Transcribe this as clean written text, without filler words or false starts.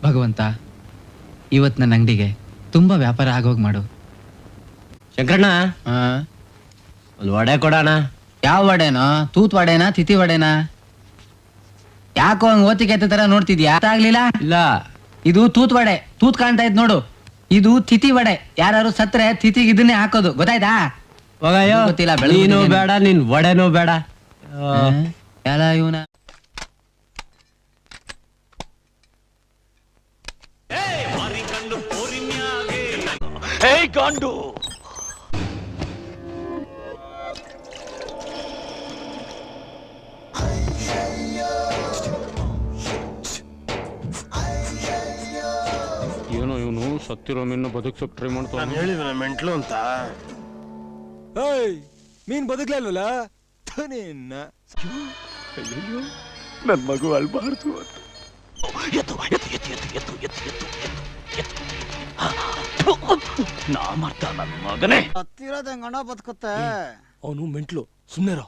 ಭಗವಂತ, ಇವತ್ತು ನನ್ನ ಅಂಗಡಿಗೆ ತುಂಬಾ ವ್ಯಾಪಾರ ಆಗೋಗ್ ಮಾಡು. ಶಂಕರಣ್ಣ, ಒಂದು ವಡೆ ಕೊಡೋಣ. ಯಾವ ವಡೆನೋ? ತೂತ್ ವಡೆನಾ ತಿಥಿ ವಡೆನಾ? ಯಾಕೋ ಹಂಗ್ ಓತಿಗೆ ತರ ನೋಡ್ತಿದ್ಯಾ? ಅರ್ಥ ಆಗ್ಲಿಲ್ಲ? ಇಲ್ಲ, ಇದು ತೂತ್ ವಡೆ. ತೂತ್ ಕಾಣ್ತಾ ಇದ್ ನೋಡು. ಇದು ತಿಥಿ ವಡೆ. ಯಾರು ಸತ್ರೆ ತಿಥಿಗೆ ಇದನ್ನೇ ಹಾಕೋದು, ಗೊತ್ತಾಯ್ತಾ? ಹೋಗಯ್ಯೋ. ಗೊತ್ತಿಲ್ಲ, ನೀನು ಬೇಡ, ನಿನ್ ವಡೆನೂ ಬೇಡ. ಎಲ್ಲ ಇವನ ಗಾಂಡು ಏನೋ ಇವನು ಸತ್ತಿರೋ ಮೀನು ಬದುಕ್ಸೋಕ್ ಟ್ರೈ ಮಾಡ್ತಾನೆ. ನಾನು ಹೇಳಿದ ಮೆಂಟ್ಲು ಅಂತ. ಮೀನ್ ಬದುಕ್ಲಲ್ವಲ್ಲ ನನ್ ಮಗು ಅಳ್ಬಾರ್ದು ಅಂತ. ನಾ ಮಾಡ್ತಾ ನನ್ ಮಗನೇ ಹತ್ತಿರೋದ್ ಹೆಂಗಣ ಬದುಕುತ್ತೆ. ಅವನು ಮೆಂಟ್ಲು, ಸುಮ್ನೆರೋ.